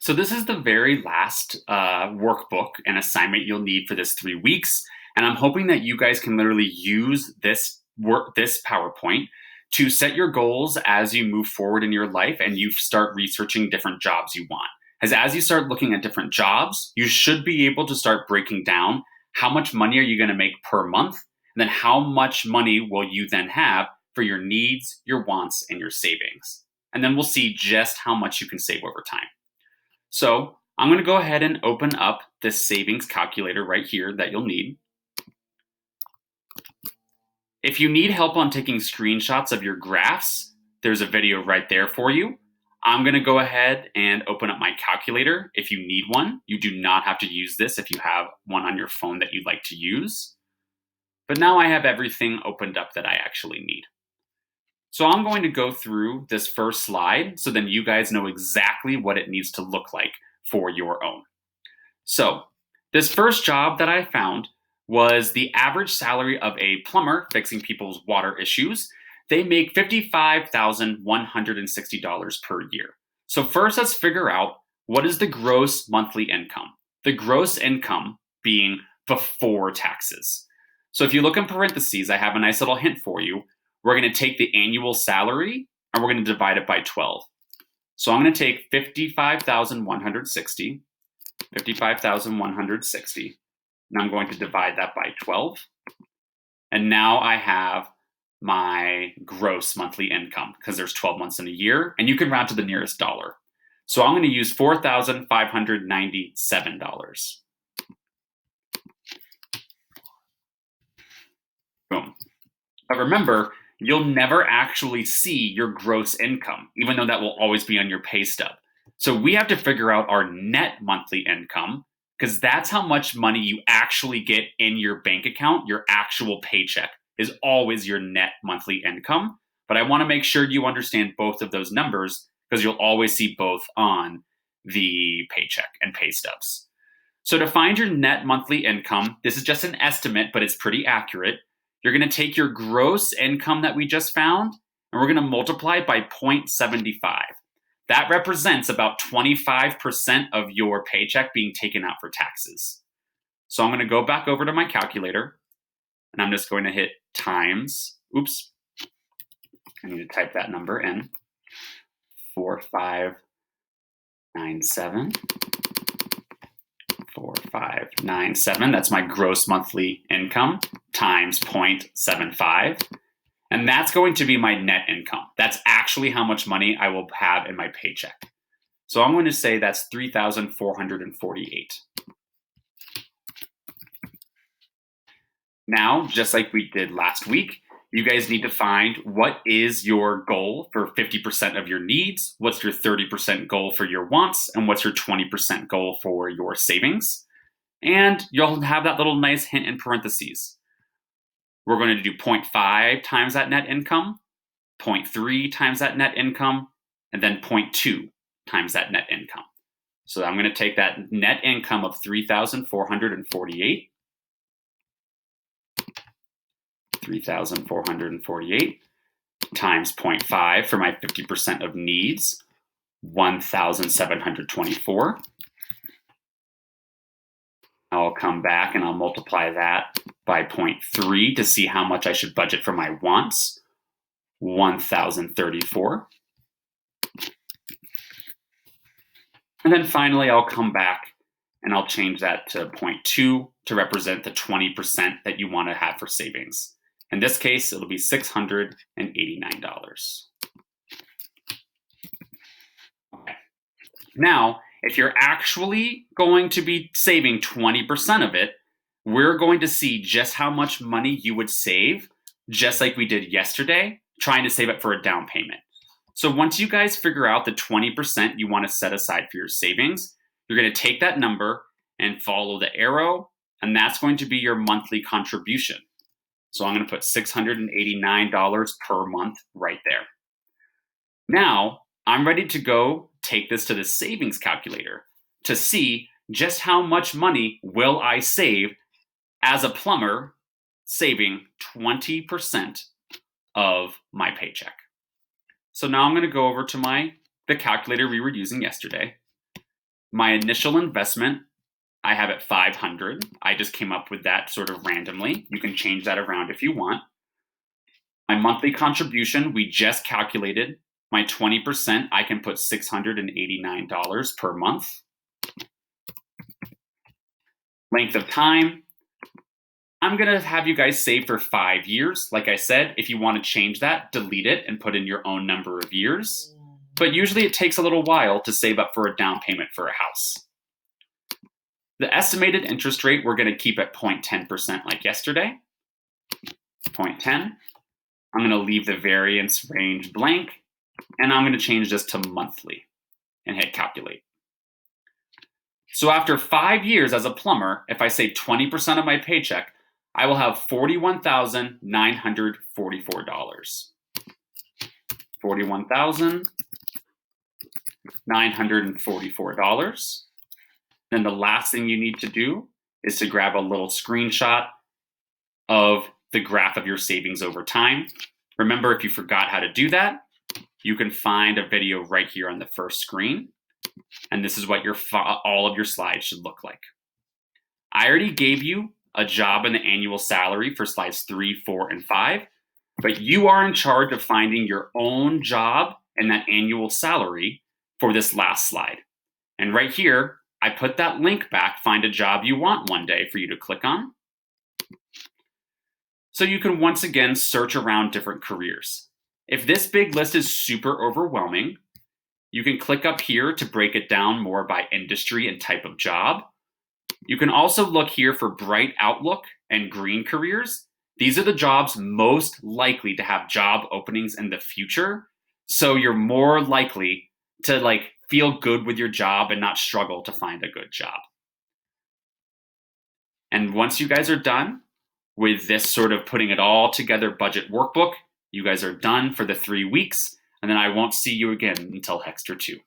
So this is the very last workbook and assignment you'll need for this 3 weeks, and I'm hoping that you guys can literally use this PowerPoint to set your goals as you move forward in your life and you start researching different jobs you want. As you start looking at different jobs, you should be able to start breaking down how much money are you going to make per month, and then how much money will you then have for your needs, your wants, and your savings. And then we'll see just how much you can save over time. So I'm going to go ahead and open up this savings calculator right here that you'll need. If you need help on taking screenshots of your graphs, there's a video right there for you. I'm going to go ahead and open up my calculator if you need one. You do not have to use this if you have one on your phone that you'd like to use. But now I have everything opened up that I actually need. So I'm going to go through this first slide so then you guys know exactly what it needs to look like for your own. So this first job that I found was the average salary of a plumber fixing people's water issues. They make $55,160 per year. So first let's figure out what is the gross monthly income. The gross income being before taxes. So if you look in parentheses, I have a nice little hint for you. We're going to take the annual salary and we're going to divide it by 12. So I'm going to take 55,160, and I'm going to divide that by 12. And now I have my gross monthly income because there's 12 months in a year, and you can round to the nearest dollar. So I'm going to use $4,597. Boom. But remember, you'll never actually see your gross income, even though that will always be on your pay stub. So we have to figure out our net monthly income because that's how much money you actually get in your bank account. Your actual paycheck is always your net monthly income. But I want to make sure you understand both of those numbers because you'll always see both on the paycheck and pay stubs. So to find your net monthly income, this is just an estimate, but it's pretty accurate. You're going to take your gross income that we just found, and we're going to multiply it by 0.75. That represents about 25% of your paycheck being taken out for taxes. So I'm going to go back over to my calculator, and I'm just going to hit times. Oops. I need to type that number in. 4597. 4597. That's my gross monthly income times 0.75. And that's going to be my net income. That's actually how much money I will have in my paycheck. So I'm going to say that's $3,448. Now, just like we did last week, you guys need to find what is your goal for 50% of your needs, what's your 30% goal for your wants, and what's your 20% goal for your savings. And you'll have that little nice hint in parentheses. We're going to do 0.5 times that net income, 0.3 times that net income, and then 0.2 times that net income. So I'm going to take that net income of $3,448. 3,448 times 0.5 for my 50% of needs, 1,724. I'll come back and I'll multiply that by 0.3 to see how much I should budget for my wants, 1,034. And then finally, I'll come back and I'll change that to 0.2 to represent the 20% that you want to have for savings. In this case, it'll be $689. Okay. Now, if you're actually going to be saving 20% of it, we're going to see just how much money you would save, just like we did yesterday, trying to save it for a down payment. So once you guys figure out the 20% you want to set aside for your savings, you're going to take that number and follow the arrow, and that's going to be your monthly contribution. So I'm going to put $689 per month right there. Now, I'm ready to go take this to the savings calculator to see just how much money will I save as a plumber saving 20% of my paycheck. So now I'm going to go over to the calculator we were using yesterday. My initial investment, I have at 500. I just came up with that sort of randomly. You can change that around if you want. My monthly contribution, we just calculated. My 20%, I can put $689 per month. Length of time, I'm going to have you guys save for 5 years. Like I said, if you want to change that, delete it and put in your own number of years. But usually it takes a little while to save up for a down payment for a house. The estimated interest rate, we're going to keep at 0.10% like yesterday. 0.10. I'm going to leave the variance range blank, and I'm going to change this to monthly and hit calculate. So after 5 years as a plumber, if I save 20% of my paycheck, I will have $41,944. $41,944. Then the last thing you need to do is to grab a little screenshot of the graph of your savings over time. Remember, if you forgot how to do that, you can find a video right here on the first screen. And this is what all of your slides should look like. I already gave you a job and the annual salary for slides 3, 4, and 5, but you are in charge of finding your own job and that annual salary for this last slide. And right here, I put that link back, find a job you want one day for you to click on. So you can once again search around different careers. If this big list is super overwhelming, you can click up here to break it down more by industry and type of job. You can also look here for bright outlook and green careers. These are the jobs most likely to have job openings in the future. So you're more likely to feel good with your job and not struggle to find a good job. And once you guys are done with this sort of putting it all together budget workbook, you guys are done for the 3 weeks, and then I won't see you again until Hexter 2.